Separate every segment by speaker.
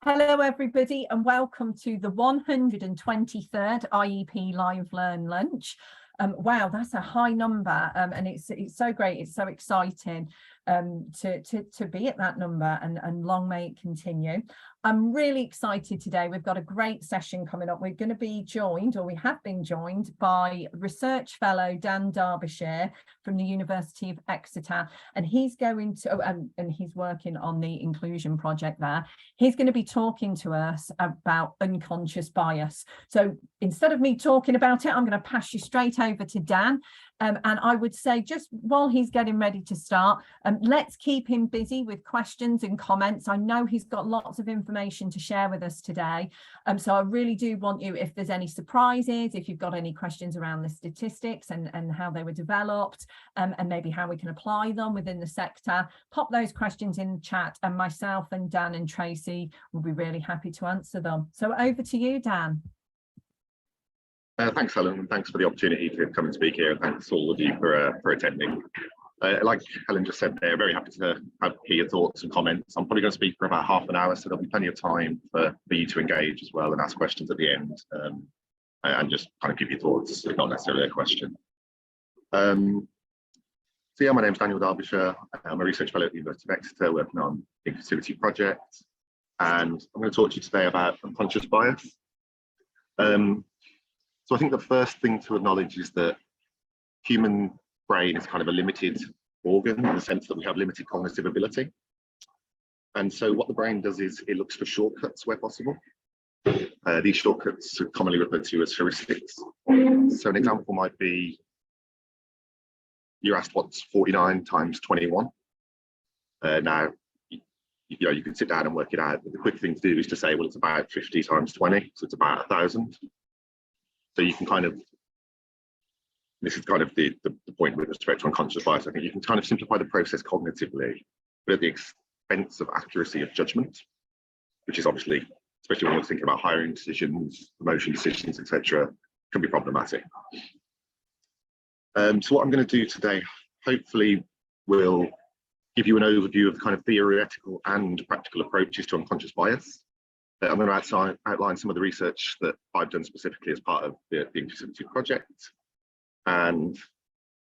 Speaker 1: Hello everybody and welcome to the 123rd IEP Live Learn Lunch. Wow, that's a high number and it's so great, it's so exciting to be at that number and long may it continue. I'm really excited today. We've got a great session coming up. We're going to be joined, or we have been joined, by research fellow Dan Derbyshire from the University of Exeter, and he's going to and he's working on the inclusion project there. He's going to be talking to us about unconscious bias. So instead of me talking about it, I'm going to pass you straight over to Dan. And I would say, just while he's getting ready to start, let's keep him busy with questions and comments. I know he's got lots of information to share with us today. So I really do want you, if there's any surprises, if you've got any questions around the statistics and how they were developed, and maybe how we can apply them within the sector, pop those questions in the chat and myself and Dan and Tracy will be really happy to answer them. So over to you, Dan.
Speaker 2: Thanks, Helen, and thanks for the opportunity to come and speak here. Thanks all of you for attending. Like Helen just said there, very happy to hear your thoughts and comments. I'm probably going to speak for about half an hour, so there'll be plenty of time for you to engage as well and ask questions at the end, and just kind of give your thoughts, if not necessarily a question. So yeah, my name's Daniel Derbyshire. I'm a research fellow at the University of Exeter working on the Inclusivity project, and I'm going to talk to you today about unconscious bias. So I think the first thing to acknowledge is that human brain is kind of a limited organ in the sense that we have limited cognitive ability. And so what the brain does is it looks for shortcuts where possible. These shortcuts are commonly referred to as heuristics. So an example might be, you're asked what's 49 times 21. Now, you can sit down and work it out, but the quick thing to do is to say, well, it's about 50 times 20, so it's about 1,000. So you can kind of, this is kind of the point with respect to unconscious bias. I think you can kind of simplify the process cognitively, but at the expense of accuracy of judgment, which is obviously, especially when you're thinking about hiring decisions, promotion decisions, etc., can be problematic. So what I'm going to do today, hopefully, will give you an overview of the kind of theoretical and practical approaches to unconscious bias. I'm going to outline some of the research that I've done specifically as part of the Implicit project, and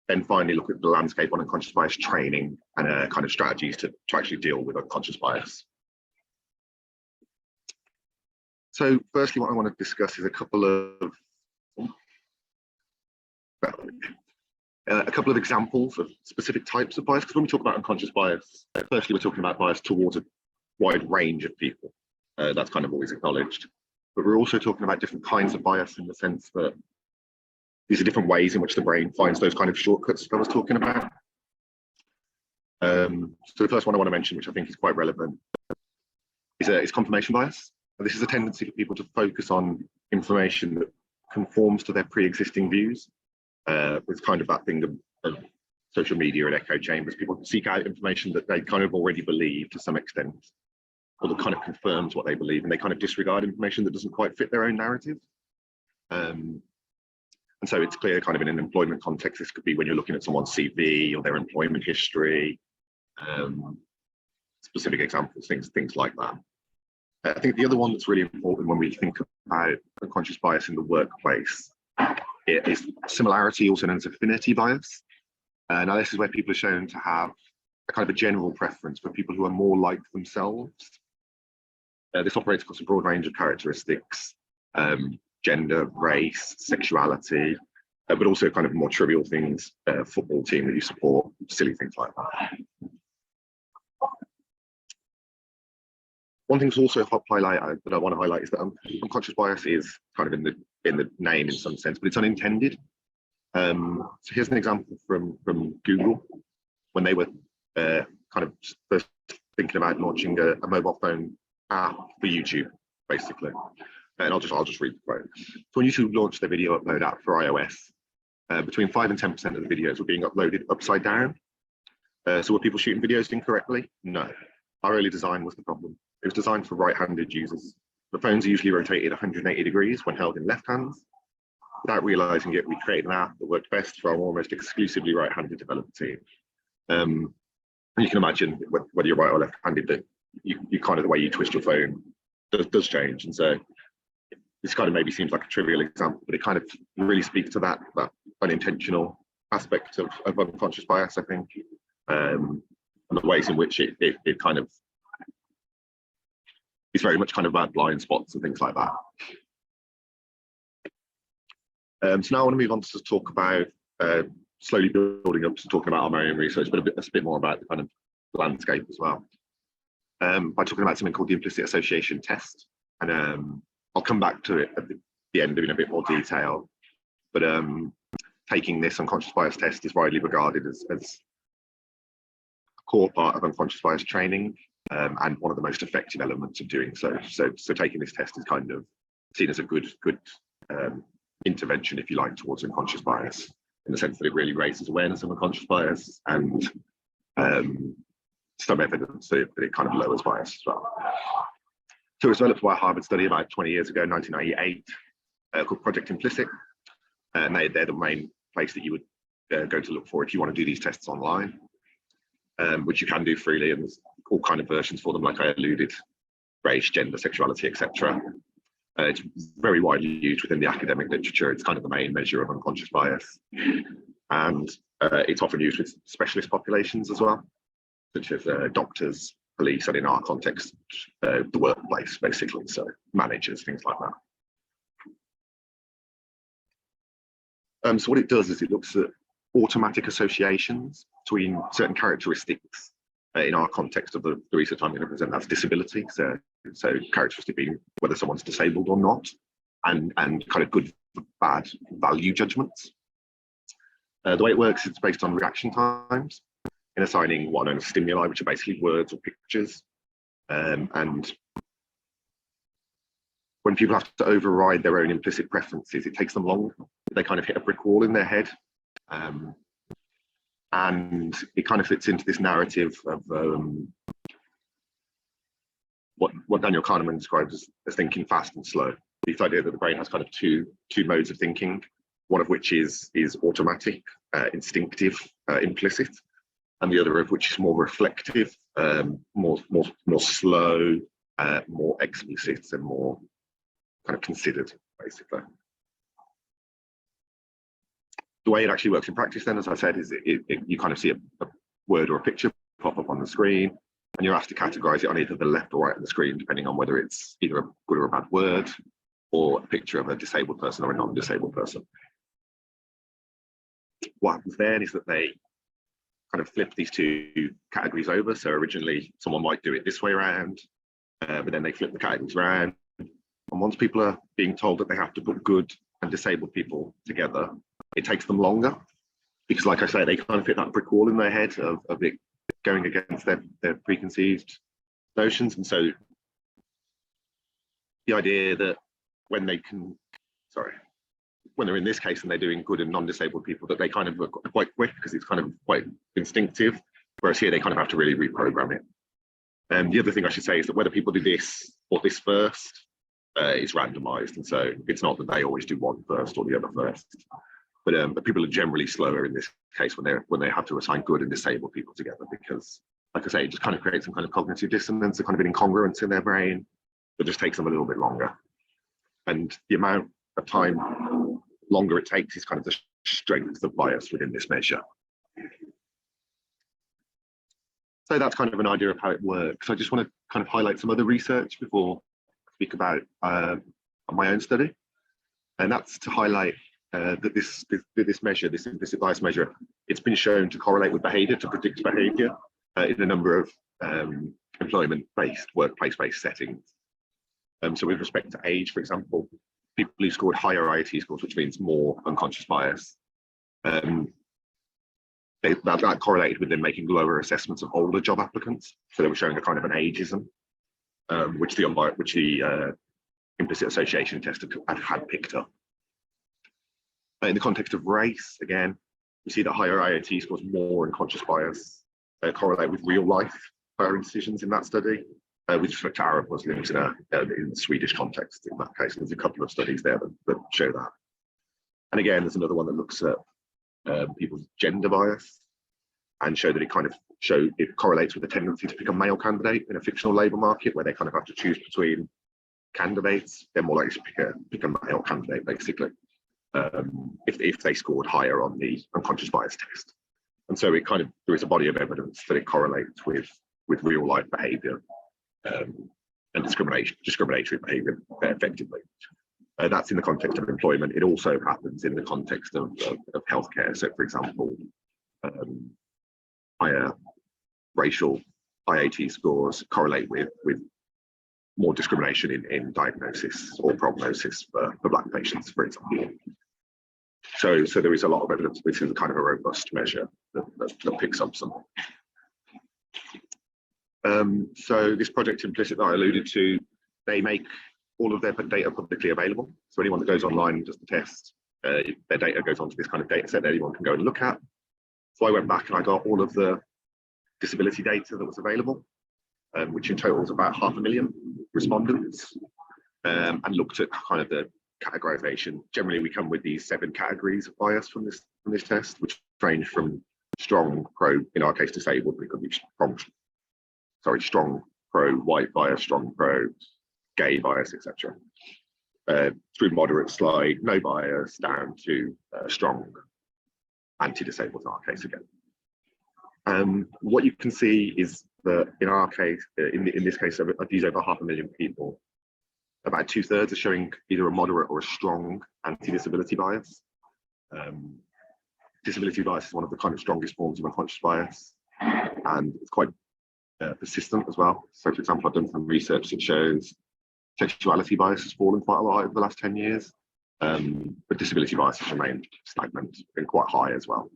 Speaker 2: then finally look at the landscape on unconscious bias training and kind of strategies to actually deal with unconscious bias. So firstly, what I want to discuss is a couple of examples of specific types of bias, because when we talk about unconscious bias, firstly, we're talking about bias towards a wide range of people. That's kind of always acknowledged, but we're also talking about different kinds of bias in the sense that these are different ways in which the brain finds those kind of shortcuts that I was talking about. So the first one I want to mention, which I think is quite relevant, is confirmation bias. And this is a tendency for people to focus on information that conforms to their pre-existing views. It's kind of that thing of social media and echo chambers. People seek out information that they kind of already believe to some extent, or that kind of confirms what they believe, and they kind of disregard information that doesn't quite fit their own narrative. And so it's clear kind of in an employment context, this could be when you're looking at someone's CV or their employment history, specific examples, things like that. I think the other one that's really important when we think about unconscious bias in the workplace is similarity, also known as affinity bias. Now this is where people are shown to have a kind of a general preference for people who are more like themselves. This operates across a broad range of characteristics, gender, race, sexuality, but also kind of more trivial things, football team that you support, silly things like that. One thing to also highlight, that I want to highlight, is that unconscious bias is kind of in the name in some sense, but it's unintended. So here's an example from Google when they were kind of first thinking about launching a mobile phone app for YouTube, basically. And I'll just read the quote. So when YouTube launched their video upload app for iOS, between 5 and 10% of the videos were being uploaded upside down. So were people shooting videos incorrectly? No. Our early design was the problem. It was designed for right-handed users. The phones are usually rotated 180 degrees when held in left hands. Without realizing it, we created an app that worked best for our almost exclusively right-handed development team. And you can imagine whether you're right or left-handed, that you kind of, the way you twist your phone does change. And so this kind of maybe seems like a trivial example, but it kind of really speaks to that unintentional aspect of unconscious bias, I think, and the ways in which it kind of is very much kind of about blind spots and things like that. So now I want to move on to talk about slowly building up to talking about our own research, but a bit more about the kind of landscape as well, by talking about something called the implicit association test. And I'll come back to it at the end in a bit more detail, but taking this unconscious bias test is widely regarded as a core part of unconscious bias training, and one of the most effective elements of doing so. So taking this test is kind of seen as a good intervention, if you like, towards unconscious bias, in the sense that it really raises awareness of unconscious bias, and some evidence that it kind of lowers bias as well. So it was developed by a Harvard study about 20 years ago, 1998, called Project Implicit, and they're the main place that you would go to look for if you want to do these tests online, which you can do freely, and there's all kind of versions for them, like I alluded: race, gender, sexuality, etc. It's very widely used within the academic literature. It's kind of the main measure of unconscious bias, and it's often used with specialist populations as well, such as doctors, police, and in our context, the workplace, basically, so managers, things like that. So what it does is it looks at automatic associations between certain characteristics in our context of the research I'm going to present. That's disability, so characteristic being whether someone's disabled or not, and kind of good, bad value judgments. The way it works, it's based on reaction times in assigning what are known as stimuli, which are basically words or pictures. And when people have to override their own implicit preferences, it takes them long. They kind of hit a brick wall in their head. And it kind of fits into this narrative of what Daniel Kahneman describes as thinking fast and slow. This idea that the brain has kind of two modes of thinking, one of which is automatic, instinctive, implicit, and the other of which is more reflective, more slow, more explicit, and more kind of considered, basically. The way it actually works in practice, then, as I said, is you kind of see a word or a picture pop up on the screen, and you're asked to categorize it on either the left or right of the screen, depending on whether it's either a good or a bad word, or a picture of a disabled person or a non-disabled person. What happens then is that they kind of flip these two categories over. So originally, someone might do it this way around, but then they flip the categories around. And once people are being told that they have to put good and disabled people together, it takes them longer, because, like I say, they kind of hit that brick wall in their head of it going against their preconceived notions. And so the idea that when they're in this case and they're doing good and non-disabled people, that they kind of are quite quick, because it's kind of quite instinctive, whereas here they kind of have to really reprogram it. And the other thing I should say is that whether people do this or this first is randomized, and so it's not that they always do one first or the other first. But people are generally slower in this case when they have to assign good and disabled people together, because, like I say, it just kind of creates some kind of cognitive dissonance, a kind of an incongruence in their brain that just takes them a little bit longer. And the amount of time longer it takes is kind of the strength of bias within this measure. So that's kind of an idea of how it works. I just want to kind of highlight some other research before I speak about my own study, and that's to highlight that this measure, this implicit bias measure, it's been shown to correlate with behaviour, to predict behaviour in a number of employment-based, workplace-based settings. So with respect to age, for example, people who scored higher IET scores, which means more unconscious bias, that correlated with them making lower assessments of older job applicants. So they were showing a kind of an ageism, which the implicit association test had picked up. In the context of race, again, we see that higher IET scores more unconscious bias correlate with real life hiring decisions in that study, with respect to Arab Muslims in the Swedish context in that case. There's a couple of studies there that show that. And again, there's another one that looks at people's gender bias and show that it correlates with the tendency to pick a male candidate in a fictional labour market, where they kind of have to choose between candidates, they're more likely to pick a male candidate, basically, if they scored higher on the unconscious bias test. And so it kind of, there is a body of evidence that it correlates with real life behaviour and discriminatory behaviour effectively. That's in the context of employment. It also happens in the context of healthcare. So, for example, higher racial IAT scores correlate with more discrimination in diagnosis or prognosis for Black patients, for example. So there is a lot of evidence. This is kind of a robust measure that picks up some. So this project Implicit that I alluded to, they make all of their data publicly available. So anyone that goes online and does the test, their data goes onto this kind of data set that anyone can go and look at. So I went back and I got all of the disability data that was available, which in total is about 500,000 respondents, and looked at kind of the categorization. Generally, we come with these 7 categories of bias from this test, which range from strong pro, in our case disabled, but it could be strong pro white bias, strong pro gay bias, etc. Through moderate slide, no bias, down to strong anti-disabled in our case again. What you can see is that in our case, in this case, of these over 500,000 people, about 2/3 are showing either a moderate or a strong anti-disability bias. Disability bias is one of the kind of strongest forms of unconscious bias, and it's quite persistent as well. So, for example, I've done some research that shows sexuality bias has fallen quite a lot over the last 10 years, but disability bias has remained stagnant and quite high as well.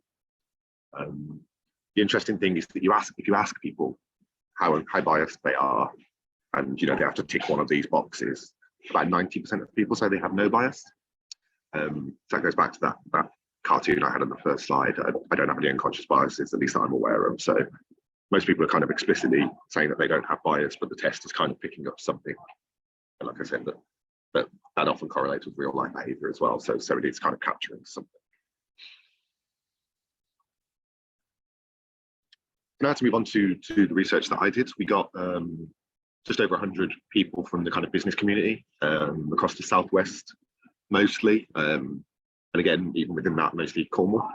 Speaker 2: The interesting thing is that if you ask people how biased they are, and they have to tick one of these boxes, about 90% of people say they have no bias. So that goes back to that cartoon I had on the first slide. I don't have any unconscious biases, at least that I'm aware of. So most people are kind of explicitly saying that they don't have bias, but the test is kind of picking up something. And like I said, that often correlates with real life behaviour as well. So it is kind of capturing something. Now to move on to the research that I did, we got just over 100 people from the kind of business community across the Southwest, mostly, and again, even within that, mostly Cornwall,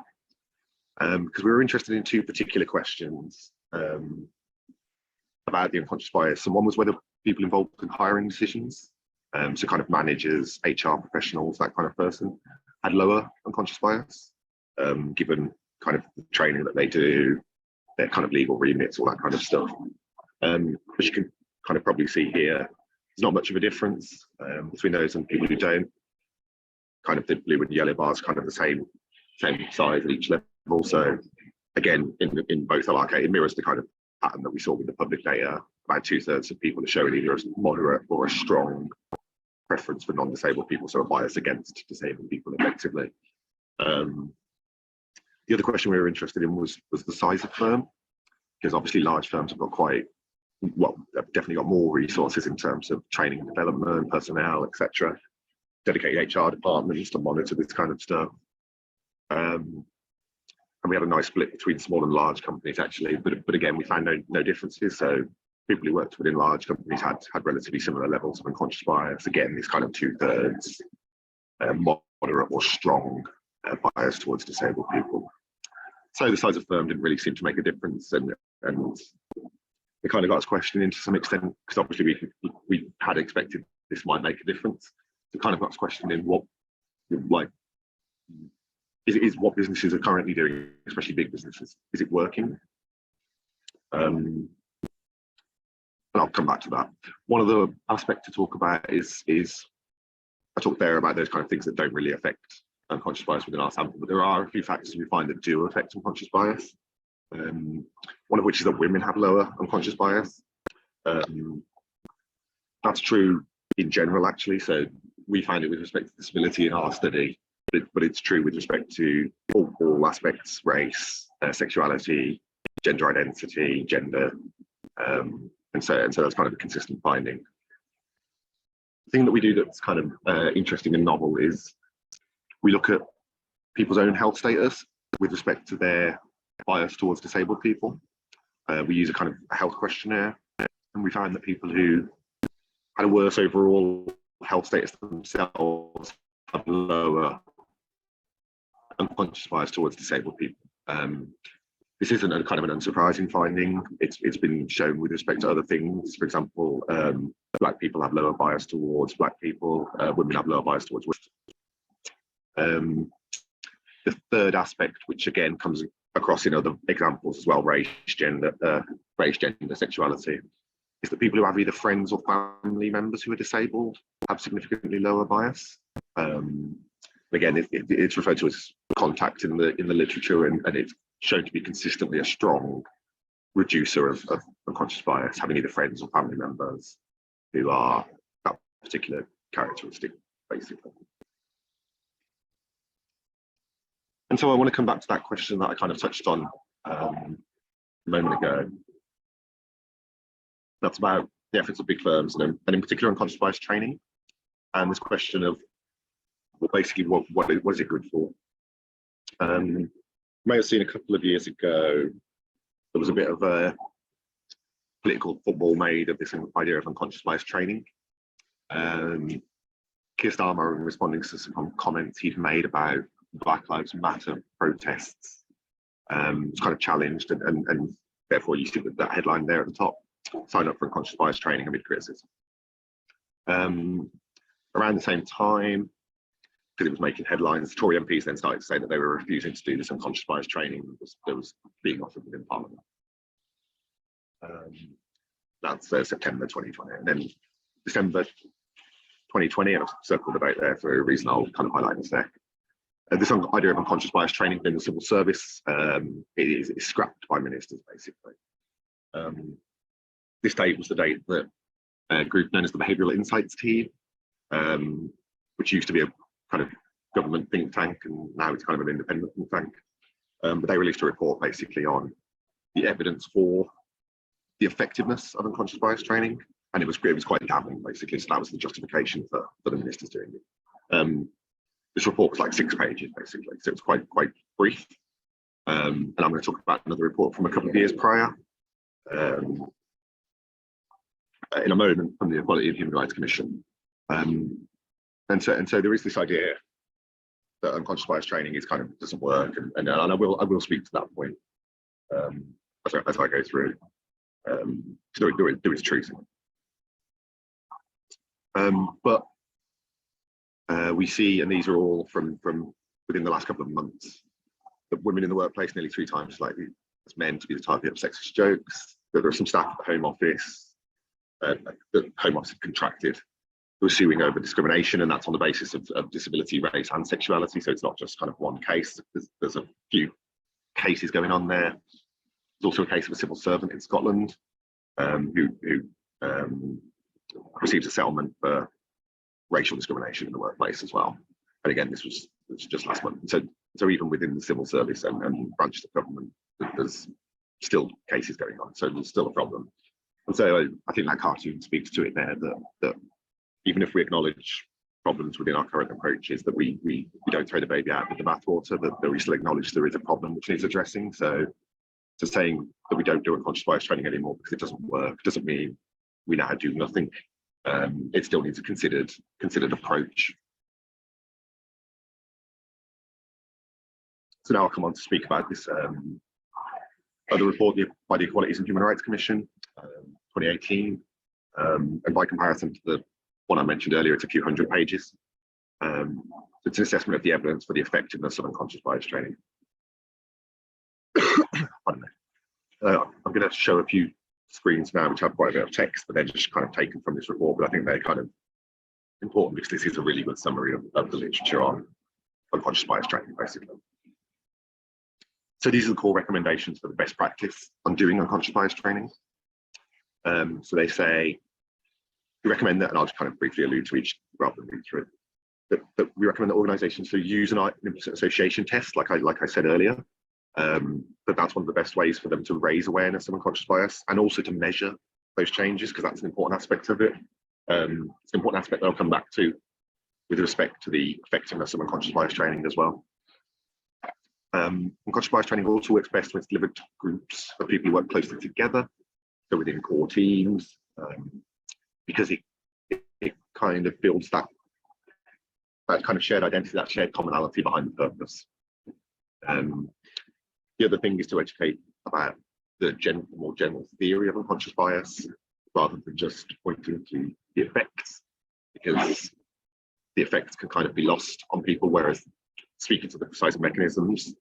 Speaker 2: because we were interested in 2 particular questions about the unconscious bias. And one was whether people involved in hiring decisions, so kind of managers, HR professionals, that kind of person, had lower unconscious bias, given kind of the training that they do, their kind of legal remits, all that kind of stuff. As you can kind of probably see here, there's not much of a difference between those and people who don't. Kind of the blue and yellow bars, kind of the same size at each level. So again, in both LRK, it mirrors the kind of pattern that we saw with the public data. About 2/3 of people are showing either a moderate or a strong preference for non-disabled people, so a bias against disabled people effectively. The other question we were interested in was the size of firm, because obviously large firms have got they've definitely got more resources in terms of training and development, personnel, etc. Dedicated HR departments to monitor this kind of stuff. And we had a nice split between small and large companies actually, but again, we found no differences. So people who worked within large companies had relatively similar levels of unconscious bias. Again, these kind of 2/3 moderate or strong bias towards disabled people. So the size of firm didn't really seem to make a difference, and it kind of got us questioning to some extent, because obviously we had expected this might make a difference. It kind of got us questioning what businesses are currently doing, especially big businesses. Is it working? And I'll come back to that. One of the aspects to talk about is I talked there about those kind of things that don't really affect unconscious bias within our sample, but there are a few factors we find that do affect unconscious bias. One of which is that women have lower unconscious bias. That's true in general, actually. So we find it with respect to disability in our study, but it's true with respect to all aspects: race, sexuality, gender identity, gender, and so that's kind of a consistent finding. The thing that we do that's kind of interesting and novel is we look at people's own health status with respect to their bias towards disabled people. We use a kind of health questionnaire, and we found that people who had a worse overall health status themselves, have lower unconscious bias towards disabled people. This isn't a kind of an unsurprising finding. It's been shown with respect to other things. For example, Black people have lower bias towards Black people. Women have lower bias towards women. The third aspect, which again comes across in other examples as well, race, gender, sexuality, is that people who have either friends or family members who are disabled have significantly lower bias. Again, it's referred to as contact in the literature, and it's shown to be consistently a strong reducer of unconscious bias, having either friends or family members who are that particular characteristic, basically. And so I want to come back to that question that I kind of touched on a moment ago. That's about the efforts of big firms, and in particular unconscious bias training, and this question of, well, basically what is it good for? You may have seen a couple of years ago, there was a bit of a political football made of this idea of unconscious bias training. Keir Starmer, in responding to some comments he'd made about Black Lives Matter protests, was kind of challenged, and therefore you see that headline there at the top: sign up for unconscious bias training amid criticism. Around the same time, because it was making headlines, Tory MPs then started to say that they were refusing to do this unconscious bias training that was being offered within Parliament. That's September 2020, and then December 2020, and I've circled about there for a reason I'll kind of highlight in a sec. This idea of unconscious bias training in the civil service is scrapped by ministers, basically. This date was the date that a group known as the Behavioural Insights Team, which used to be a kind of government think tank, and now it's kind of an independent think tank. But they released a report basically on the evidence for the effectiveness of unconscious bias training, and it was quite damning, basically. So that was the justification for the ministers doing it. This report was like 6 pages, basically, so it's quite brief. And I'm going to talk about another report from a couple of years prior in a moment, from the Equality and Human Rights Commission. And so there is this idea that unconscious bias training is kind of doesn't work, and I will speak to that point as I go through. There is truth in it. But we see, and these are all from within the last couple of months, that women in the workplace nearly 3 times as likely as men to be the target of sexist jokes, that there are some staff at the Home Office, that Home Office have contracted, who are suing over discrimination, and that's on the basis of disability, race and sexuality, so it's not just kind of one case. There's a few cases going on there. There's also a case of a civil servant in Scotland who receives a settlement for racial discrimination in the workplace as well. And again, this was just last month. So even within the civil service and branches of government, there's still cases going on. So there's still a problem. And so I think that cartoon speaks to it there, that even if we acknowledge problems within our current approaches, that we don't throw the baby out with the bathwater, that we still acknowledge there is a problem which needs addressing. So saying that we don't do unconscious bias training anymore because it doesn't work doesn't mean we now do nothing. It still needs a considered approach. So now I'll come on to speak about this other report by the Equality and Human Rights Commission, 2018, and by comparison to the one I mentioned earlier, it's a few hundred pages. It's an assessment of the evidence for the effectiveness of unconscious bias training. Pardon me. I'm going to show a few screens now which have quite a bit of text, but they're just kind of taken from this report, but I think they're kind of important because this is a really good summary of the literature on unconscious bias training, basically. So these are the core recommendations for the best practice on doing unconscious bias training. So they say, we recommend that, and I'll just kind of briefly allude to each rather than read through it, that we recommend that organisations to use an implicit association test, like I said earlier, but that's one of the best ways for them to raise awareness of unconscious bias and also to measure those changes, because that's an important aspect of it. It's an important aspect that I'll come back to with respect to the effectiveness of unconscious bias training as well. Unconscious bias training also works best when it's delivered to groups of people who work closely together, so within core teams, because it kind of builds that kind of shared identity, that shared commonality behind the purpose. The other thing is to educate about the more general theory of unconscious bias, rather than just pointing to the effects, because the effects can kind of be lost on people, whereas speaking to the precise mechanisms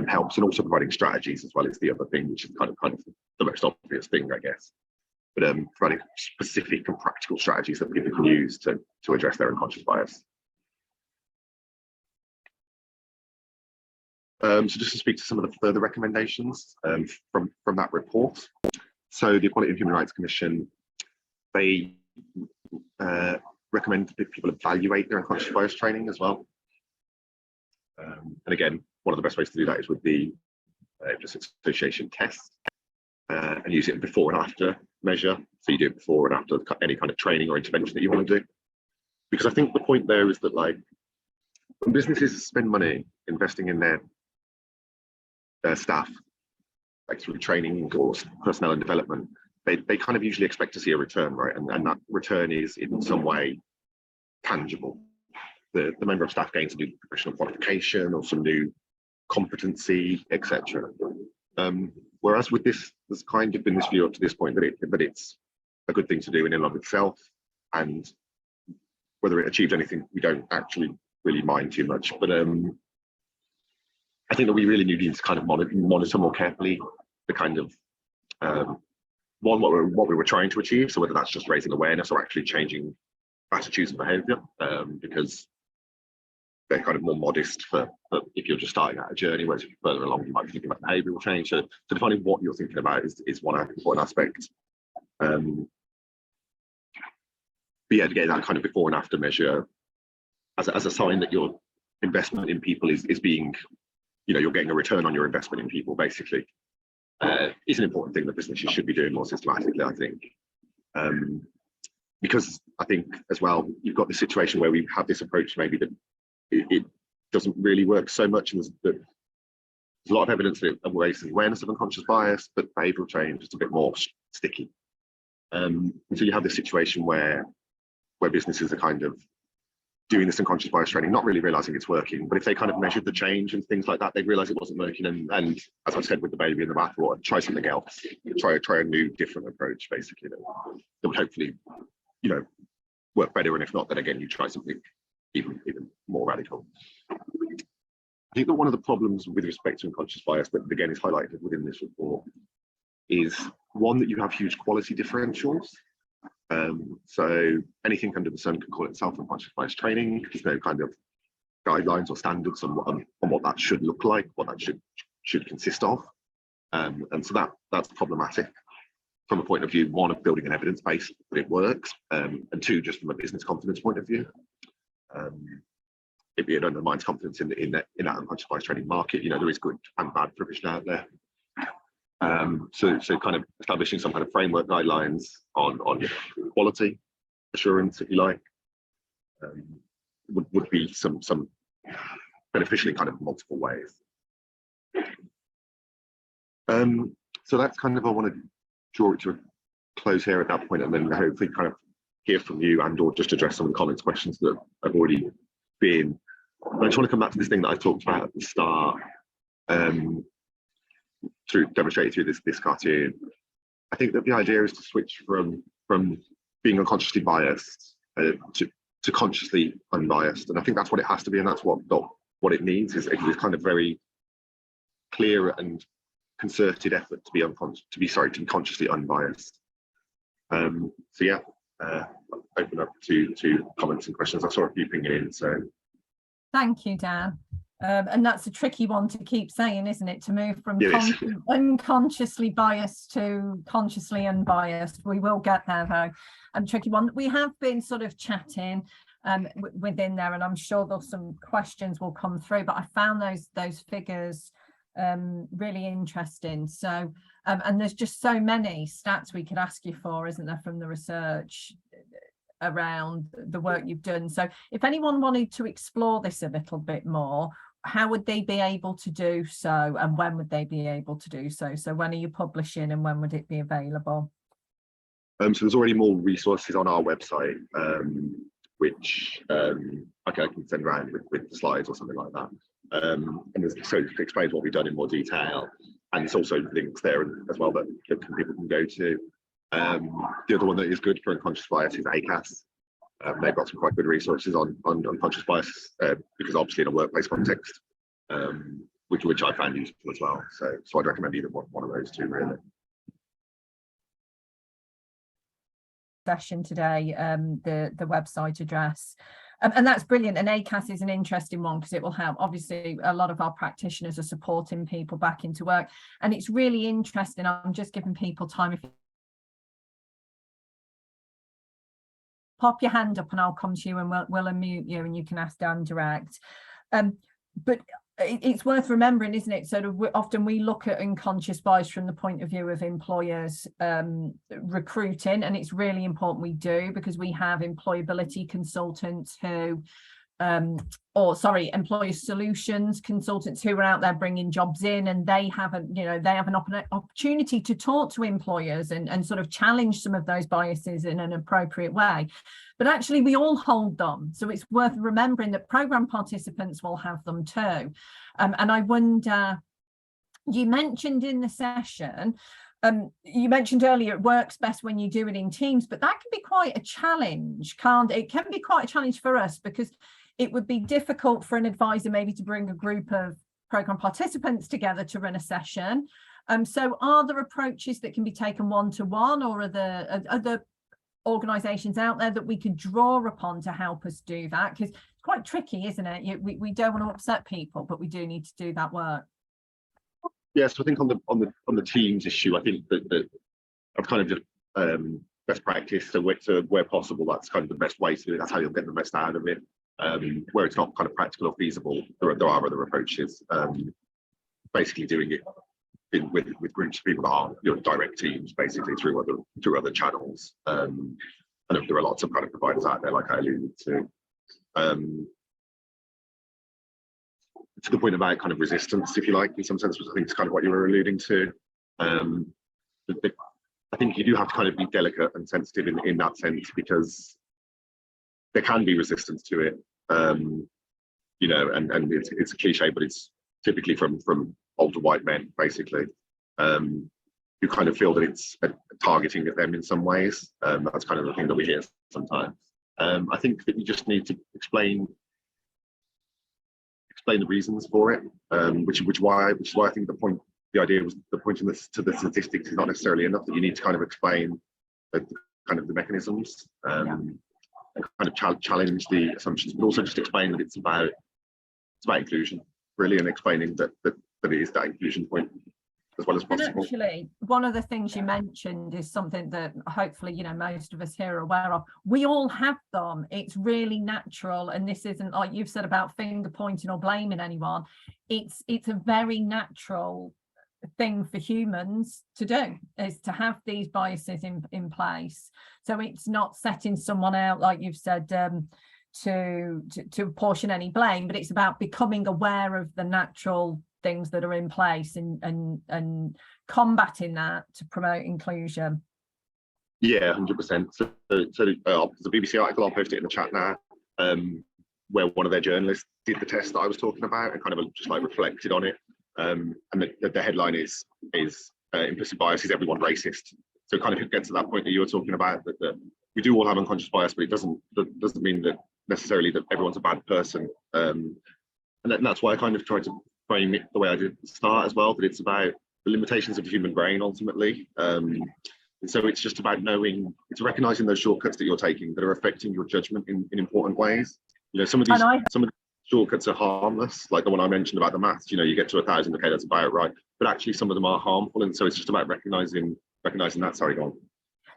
Speaker 2: helps, and also providing strategies as well is the other thing, which is kind of the most obvious thing, I guess. But providing specific and practical strategies that people can use to address their unconscious bias. So just to speak to some of the further recommendations from that report. So the Equality and Human Rights Commission, they recommend that people evaluate their unconscious bias training as well. And again, one of the best ways to do that is with the Implicit association test, and use it before and after measure. So you do it before and after any kind of training or intervention that you want to do. Because I think the point there is that, like, when businesses spend money investing in their staff, like through training or personnel and development, they kind of usually expect to see a return, right? And that return is in some way tangible. The member of staff gains a new professional qualification or some new competency, etc. Whereas with this, there's kind of been this view up to this point that it's a good thing to do in and of itself, and whether it achieved anything, we don't actually really mind too much. But I think that we really need to kind of monitor more carefully the kind of what we were trying to achieve. So whether that's just raising awareness or actually changing attitudes and behaviour, because they're kind of more modest for if you're just starting out a journey, whereas if you're further along, you might be thinking about behavioural change. So defining what you're thinking about is one important aspect. But yeah, to get that kind of before and after measure as a sign that your investment in people is being, you're getting a return on your investment in people, basically, is an important thing that businesses should be doing more systematically, I think. Because I think as well, you've got the situation where we have this approach maybe that it doesn't really work so much, and there's a lot of evidence that it raises awareness of unconscious bias, but behavioural change is a bit more sticky. And so you have this situation where businesses are kind of doing this unconscious bias training, not really realising it's working, but if they kind of measured the change and things like that, they'd realise it wasn't working, and as I said with the baby in the bathwater, try something else, try a new, different approach, basically, that would hopefully, work better, and if not, then again, you try something even more radical. I think that one of the problems with respect to unconscious bias, that again is highlighted within this report, is one that you have huge quality differentials. So anything under the sun can call itself unconscious bias training. There's no kind of guidelines or standards on what that should look like, what that should consist of, and so that's problematic from a point of view, one, of building an evidence base that it works, and two, just from a business confidence point of view. It undermines confidence in that unconscious bias training market. There is good and bad provision out there. So kind of establishing some kind of framework guidelines on quality assurance, if you like, would be some beneficial in kind of multiple ways. So that's kind of, I want to draw it to a close here at that point, and then hopefully kind of hear from you and or just address some of the comments, questions that have already been. I just want to come back to this thing that I talked about at the start, demonstrated through this cartoon. I think that the idea is to switch from being unconsciously biased to consciously unbiased, and I think that's what it has to be, and that's what it needs is kind of very clear and concerted effort to be consciously unbiased. So yeah, open up to comments and questions. I saw a few pinging in, so
Speaker 1: thank you, Dan. And that's a tricky one to keep saying, isn't it? To move from unconsciously biased to consciously unbiased. We will get there though. And tricky one. We have been sort of chatting within there, and I'm sure there's some questions will come through, but I found those figures really interesting. So and there's just so many stats we could ask you for, isn't there, from the research around the work you've done. So if anyone wanted to explore this a little bit more, how would they be able to do so, and when would they be able to do so? So when are you publishing, and when would it be available?
Speaker 2: So there's already more resources on our website, which I can send around with the slides or something like that. And so it explains what we've done in more detail, and it's also links there as well that people can go to. The other one that is good for unconscious bias is ACAS. They've got some quite good resources on unconscious bias, because obviously in a workplace context, which I found useful as well. So I'd recommend either one of those two, really.
Speaker 1: Session today, the website address, and that's brilliant. And ACAS is an interesting one because it will help. Obviously, a lot of our practitioners are supporting people back into work, and it's really interesting. I'm just giving people time. If pop your hand up and I'll come to you and we'll unmute you and you can ask Dan direct. But it's worth remembering, isn't it? So often we look at unconscious bias from the point of view of employers recruiting, and it's really important we do, because we have employability consultants who employer solutions consultants who are out there bringing jobs in, and they have an opportunity to talk to employers and sort of challenge some of those biases in an appropriate way. But actually we all hold them, so it's worth remembering that program participants will have them too. And I wonder, you mentioned in the session, you mentioned earlier it works best when you do it in teams, but that can be quite a challenge, can't it? It can be quite a challenge for us, because it would be difficult for an advisor maybe to bring a group of program participants together to run a session. So are there approaches that can be taken one-to-one, or are there other organisations out there that we could draw upon to help us do that? Because it's quite tricky, isn't it? We don't want to upset people, but we do need to do that work.
Speaker 2: Yes, I think on the teams issue, I think that I've kind of just best practice. So where possible, that's kind of the best way to do it. That's how you'll get the best out of it. Where it's not kind of practical or feasible, there are other approaches. Basically doing it with groups of people that are direct teams, basically through other channels. And there are lots of kind of providers out there, like I alluded to. To the point about kind of resistance, if you like, in some sense, which I think is kind of what you were alluding to. I think you do have to kind of be delicate and sensitive in that sense, because there can be resistance to it, and it's a cliche, but it's typically from older white men, basically, who kind of feel that it's targeting at them in some ways. That's kind of the thing that we hear sometimes. I think that you just need to explain the reasons for it, which is why I think the idea was the point to the statistics is not necessarily enough. That you need to kind of explain the mechanisms. And kind of challenge the assumptions, but also just explain that it's about inclusion, really, and explaining that it is that inclusion point as well as possible.
Speaker 1: And actually, one of the things you mentioned is something that hopefully most of us here are aware of. We all have them. It's really natural, and this isn't like you've said about finger pointing or blaming anyone. It's a very natural thing for humans to do, is to have these biases in place. So it's not setting someone out, like you've said, to apportion any blame, but it's about becoming aware of the natural things that are in place and combating that to promote inclusion.
Speaker 2: Yeah, 100%. So there's a BBC article, I'll post it in the chat now, where one of their journalists did the test that I was talking about and kind of just like reflected on it. And the headline is implicit bias is everyone racist. So it kind of gets to that point that you were talking about, that we do all have unconscious bias, but it doesn't mean that necessarily that everyone's a bad person. And that's why I kind of tried to frame it the way I did at the start as well, that it's about the limitations of the human brain ultimately. And so it's just about it's recognizing those shortcuts that you're taking that are affecting your judgment in important ways. Some of the shortcuts are harmless, like the one I mentioned about the maths. You get to 1,000, okay, that's about right, but actually some of them are harmful, and so it's just about recognizing that. Sorry, go on.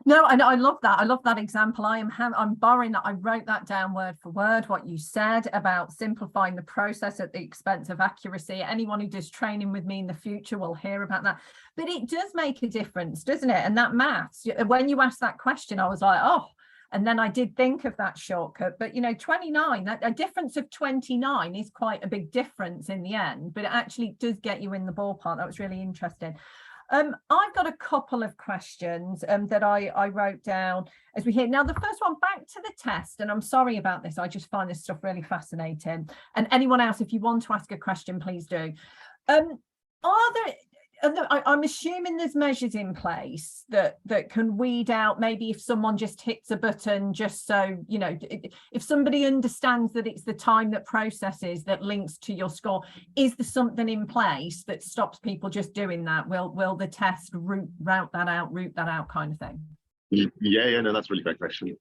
Speaker 1: No, and I love that. I love that example. I'm borrowing that. I wrote that down word for word, what you said about simplifying the process at the expense of accuracy. Anyone who does training with me in the future will hear about that. But it does make a difference, doesn't it? And that maths, when you asked that question, I was like, oh, and then I did think of that shortcut. But 29, a difference of 29 is quite a big difference in the end, but it actually does get you in the ballpark. That was really interesting. I've got a couple of questions that I wrote down as we hear. Now, the first one, back to the test, and I'm sorry about this, I just find this stuff really fascinating. And anyone else, if you want to ask a question, please do. I'm assuming there's measures in place that can weed out maybe if someone just hits a button, just so, you know, if somebody understands that it's the time that processes that links to your score, is there something in place that stops people just doing that? Will the test route that out kind of thing?
Speaker 2: Yeah, no, that's a really great question.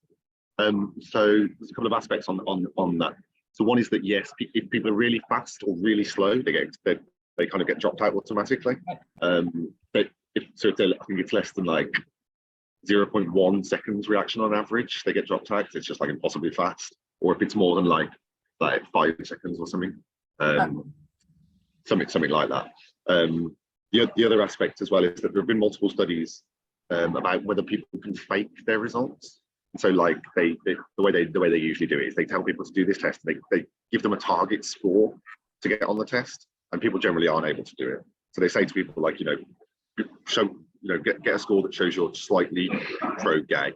Speaker 2: So there's a couple of aspects on that. So one is that, yes, if people are really fast or really slow, they kind of get dropped out automatically. But if I think it's less than like 0.1 seconds reaction on average, they get dropped out. It's just like impossibly fast. Or if it's more than like 5 seconds or something, something like that. The other aspect as well is that there have been multiple studies about whether people can fake their results. And so, like the way they usually do it is they tell people to do this test. They give them a target score to get on the test. And people generally aren't able to do it. So they say to people like, get a score that shows you're slightly pro-gay,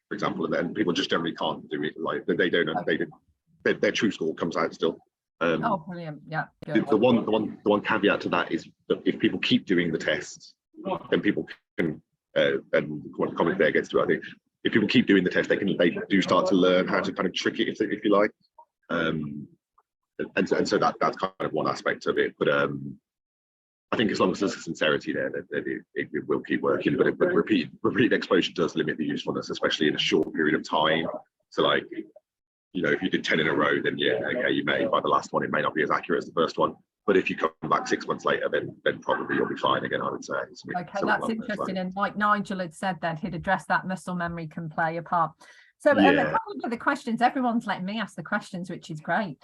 Speaker 2: for example, and then people just generally can't do it. Like their true score comes out still.
Speaker 1: Oh, brilliant! Yeah.
Speaker 2: The one caveat to that is that if people keep doing the tests, then people can. And one comment there gets to it, I think. If people keep doing the test, they do start to learn how to kind of trick it, if you like. And so that's kind of one aspect of it, but I think as long as there's a sincerity there, it will keep working. But repeat exposure does limit the usefulness, especially in a short period of time. So, like, if you did 10 in a row, then yeah, okay, you may by the last one it may not be as accurate as the first one. But if you come back 6 months later, then probably you'll be fine again, I would say.
Speaker 1: Okay, that's interesting. And like Nigel had said, that he'd addressed that muscle memory can play a part. So a couple of the questions, everyone's letting me ask the questions, which is great.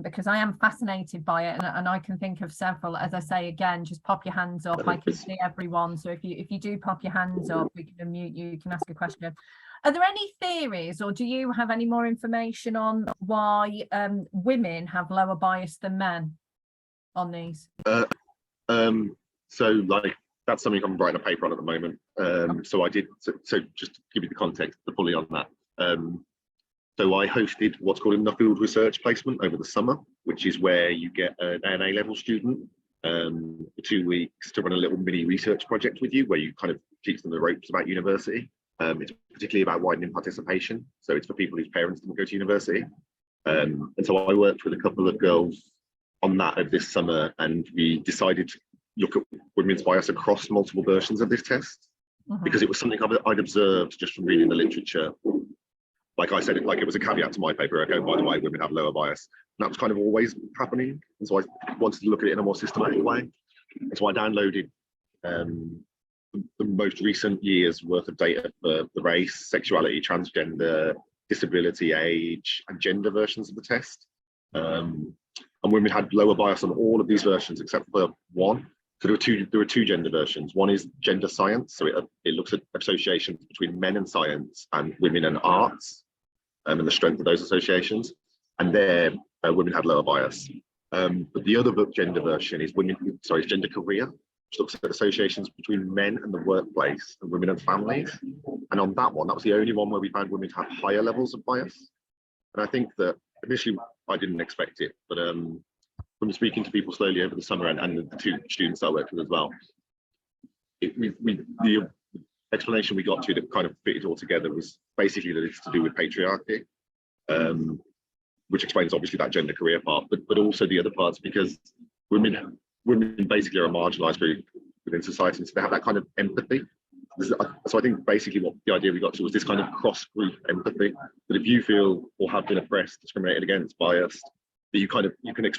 Speaker 1: Because I am fascinated by it, and I can think of several. As I say again, just pop your hands up. I can see everyone, so if you do pop your hands up, we can unmute you. You can ask a question. Are there any theories, or do you have any more information on why women have lower bias than men on these?
Speaker 2: So like that's something I'm writing a paper on at the moment. So just to give you the context, the fully on that. So I hosted what's called a Nuffield research placement over the summer, which is where you get an A level student for 2 weeks to run a little mini research project with you, where you kind of teach them the ropes about university. It's particularly about widening participation. So it's for people whose parents didn't go to university. And so I worked with a couple of girls on that over this summer, and we decided to look at women's bias across multiple versions of this test, because it was something I'd observed just from reading the literature. Like I said, it was a caveat to my paper. Okay, by the way, women have lower bias. And that was kind of always happening. And so I wanted to look at it in a more systematic way. And so I downloaded the most recent year's worth of data for the race, sexuality, transgender, disability, age, and gender versions of the test. And women had lower bias on all of these versions except for one. So there were two gender versions. One is gender science. So it looks at associations between men and science and women and arts. And the strength of those associations, and there women had lower bias. But the other gender version is gender career, which looks at associations between men and the workplace and women and families. And on that one, that was the only one where we found women to have higher levels of bias. And I think that initially I didn't expect it, but from speaking to people slowly over the summer and the two students I worked with as well, the explanation we got to that kind of fit it all together was basically that it's to do with patriarchy, which explains obviously that gender career part, but also the other parts, because women basically are a marginalized group within society, so they have that kind of empathy. So I think basically what the idea we got to was this kind of cross-group empathy, that if you feel or have been oppressed, discriminated against, biased, that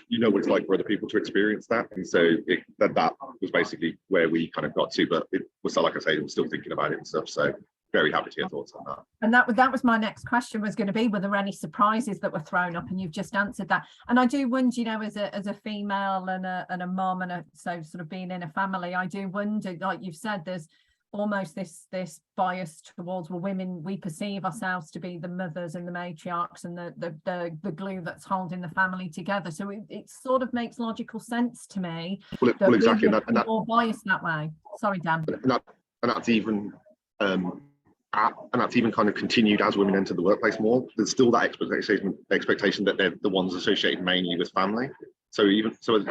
Speaker 2: you know what it's like for other people to experience that. And so that was basically where we kind of got to, but it was, like I say, we're still thinking about it and stuff. So very happy to hear thoughts on that. And
Speaker 1: that was my next question, was going to be, were there any surprises that were thrown up? And you've just answered that. And I do wonder, as a female and a mom, and so sort of being in a family, I do wonder, like you've said, there's almost this bias towards, well, women, we perceive ourselves to be the mothers and the matriarchs and the glue that's holding the family together. So it sort of makes logical sense to me.
Speaker 2: Well, exactly,
Speaker 1: and more biased that way. Sorry, Dan.
Speaker 2: And that's even and that's even kind of continued as women enter the workplace more. There's still that expectation that they're the ones associated mainly with family. So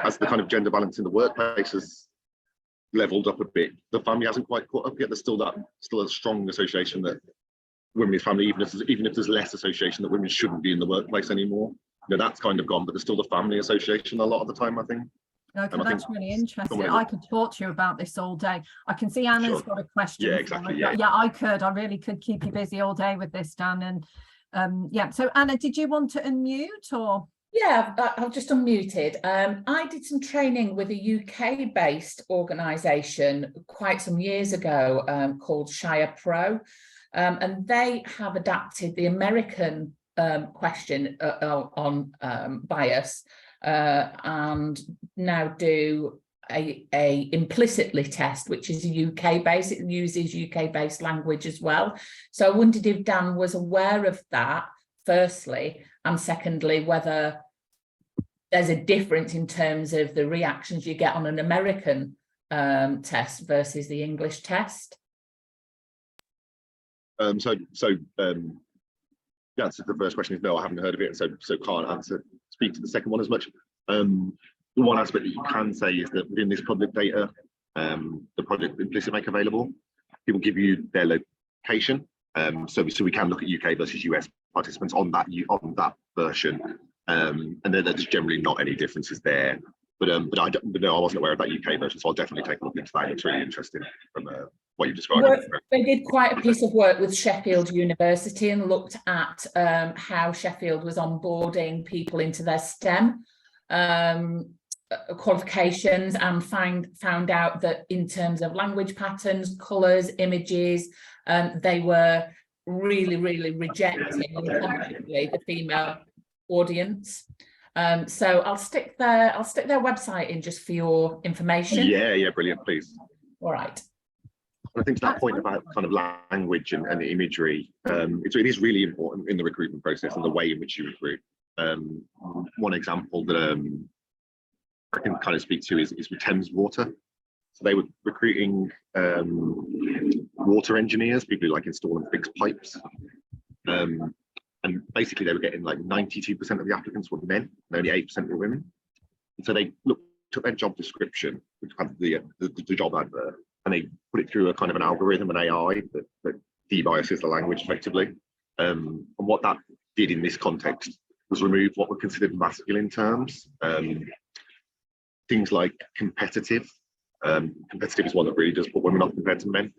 Speaker 2: as the kind of gender balance in the workplace has leveled up a bit, the family hasn't quite caught up yet. There's still a strong association that women is family, even if there's less association that women shouldn't be in the workplace anymore. That's kind of gone, but there's still the family association a lot of the time, I think.
Speaker 1: Okay, that's really interesting. I could talk to you about this all day. I can see Anna's got a question.
Speaker 2: Yeah, exactly. Yeah,
Speaker 1: I really could keep you busy all day with this, Dan. And yeah, so Anna, did you want to unmute or?
Speaker 3: Yeah, I've just unmuted. I did some training with a UK-based organisation quite some years ago called Shire Pro, and they have adapted the American question on bias and now do a implicitly test, which is a UK-based. It uses UK-based language as well. So I wondered if Dan was aware of that, firstly, and secondly, whether there's a difference in terms of the reactions you get on an American test versus the English test.
Speaker 2: The answer to the first question is no, I haven't heard of it, so can't speak to the second one as much. The one aspect that you can say is that within this public data, the project Implicit make available, people give you their location. So we can look at UK versus US participants on that version, and there's generally not any differences there. But no, I wasn't aware of that UK version, so I'll definitely take a look into that. It's really interesting from what you've described.
Speaker 3: They did quite a piece of work with Sheffield University and looked at how Sheffield was onboarding people into their STEM qualifications, and found out that in terms of language patterns, colours, images, they were really rejecting the female audience. So I'll stick their website in just for your information.
Speaker 2: Yeah, brilliant, please.
Speaker 3: All right.
Speaker 2: I think to that point about kind of language and the imagery, it is really important in the recruitment process and the way in which you recruit. One example that I can kind of speak to is with Thames Water. So they were recruiting water engineers, people who like install and fix pipes. And basically they were getting like 92% of the applicants were men and only 8% were women. And so they took their job description, which had the job advert, and they put it through a kind of an algorithm, an AI that debiases the language effectively. And what that did in this context was remove what were considered masculine terms. Things like competitive. Competitive is one that really does put women off compared to men.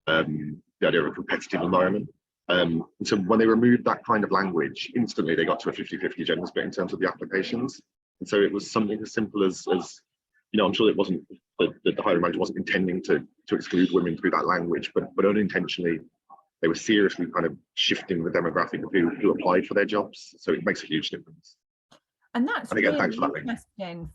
Speaker 2: The idea of a competitive environment. And so when they removed that kind of language, instantly they got to a 50-50 gender split in terms of the applications. And so it was something as simple as I'm sure it wasn't, the hiring manager wasn't intending to exclude women through that language, but unintentionally they were seriously kind of shifting the demographic of who applied for their jobs. So it makes a huge difference.
Speaker 1: And that's
Speaker 2: again,
Speaker 1: really
Speaker 2: thanks for that,
Speaker 1: interesting.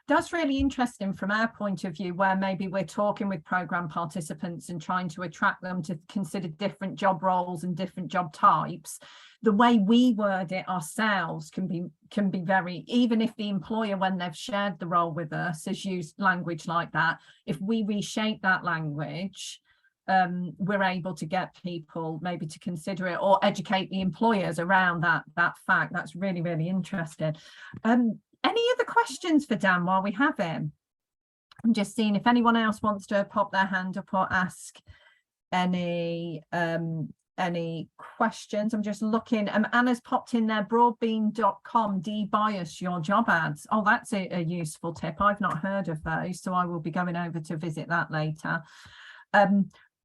Speaker 1: That's really interesting from our point of view, where maybe we're talking with programme participants and trying to attract them to consider different job roles and different job types. The way we word it ourselves can be very, even if the employer, when they've shared the role with us, has used language like that, if we reshape that language, we're able to get people maybe to consider it or educate the employers around that fact. That's really interesting. Any other questions for Dan while we have him? I'm just seeing if anyone else wants to pop their hand up or ask any questions. I'm just looking. Anna's popped in there, broadbean.com, debias your job ads. Oh, that's a useful tip. I've not heard of those, so I will be going over to visit that later.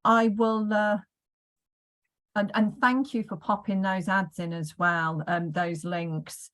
Speaker 1: I will, and thank you for popping those ads in as well, those links.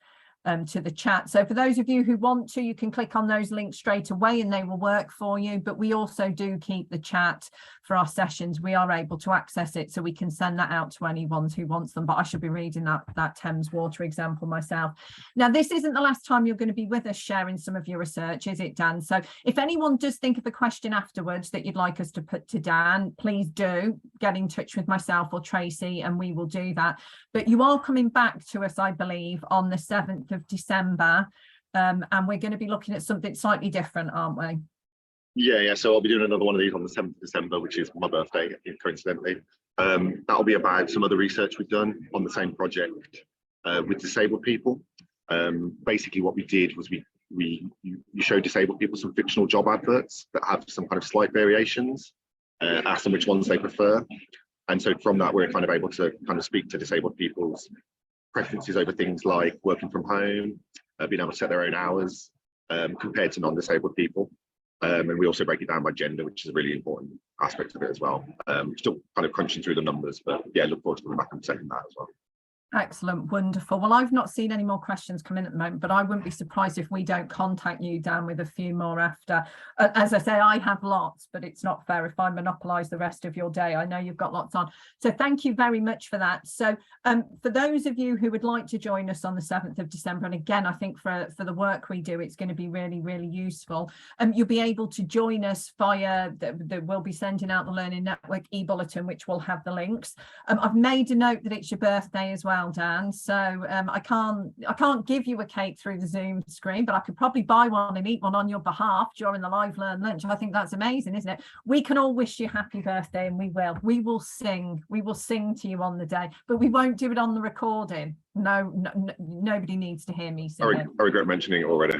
Speaker 1: to the chat. So for those of you who want to, you can click on those links straight away and they will work for you. But we also do keep the chat for our sessions. We are able to access it, so we can send that out to anyone who wants them. But I should be reading that Thames Water example myself. Now, this isn't the last time you're going to be with us sharing some of your research, is it, Dan? So if anyone does think of a question afterwards that you'd like us to put to Dan, please do get in touch with myself or Tracy and we will do that. But you are coming back to us, I believe, on the 7th of December, and we're going to be looking at something slightly different, aren't we?
Speaker 2: Yeah. So I'll be doing another one of these on the 7th of December, which is my birthday, coincidentally. That'll be about some other research we've done on the same project with disabled people. Basically, what we did was we showed disabled people some fictional job adverts that have some kind of slight variations, ask them which ones they prefer. And so from that, we're kind of able to kind of speak to disabled people's preferences over things like working from home, being able to set their own hours, compared to non-disabled people. And we also break it down by gender, which is a really important aspect of it as well. Still kind of crunching through the numbers, but yeah, look forward to coming back and presenting that as well.
Speaker 1: Excellent, wonderful. Well, I've not seen any more questions come in at the moment, but I wouldn't be surprised if we don't contact you, Dan, with a few more after. As I say, I have lots, but it's not fair if I monopolise the rest of your day. I know you've got lots on. So thank you very much for that. So for those of you who would like to join us on the 7th of December, and again, I think for the work we do, it's going to be really, really useful. You'll be able to join us via, we'll be sending out the Learning Network e-bulletin, which will have the links. I've made a note that it's your birthday as well, Dan, so I can't give you a cake through the Zoom screen, but I could probably buy one and eat one on your behalf during the Live Learn Lunch. I think that's amazing, isn't it? We can all wish you happy birthday, and we will sing to you on the day, but we won't do it on the recording. No, nobody needs to hear me sing.
Speaker 2: I regret mentioning it already.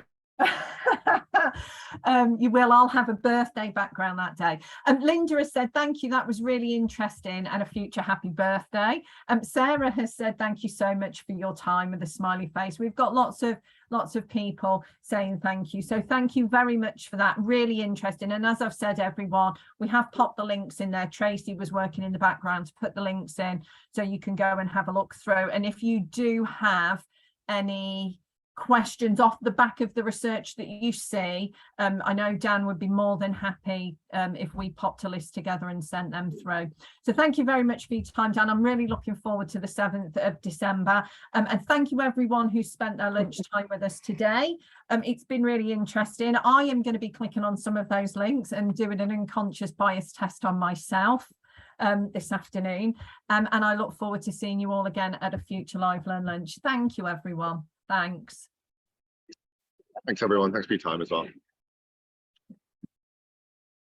Speaker 1: You will. I'll have a birthday background that day. Linda has said thank you, that was really interesting, and a future happy birthday. Sarah has said thank you so much for your time, with a smiley face. We've got lots of people saying thank you, so thank you very much for that. Really interesting. And as I've said, everyone, we have popped the links in there. Tracy was working in the background to put the links in, so you can go and have a look through. And if you do have any questions off the back of the research that you see, I know Dan would be more than happy if we popped a list together and sent them through. So thank you very much for your time, Dan. I'm really looking forward to the 7th of December, and thank you everyone who spent their lunchtime with us today. It's been really interesting. I am going to be clicking on some of those links and doing an unconscious bias test on myself this afternoon, and I look forward to seeing you all again at a future Live Learn Lunch. Thank you everyone. Thanks.
Speaker 2: Thanks everyone. Thanks for your time as well.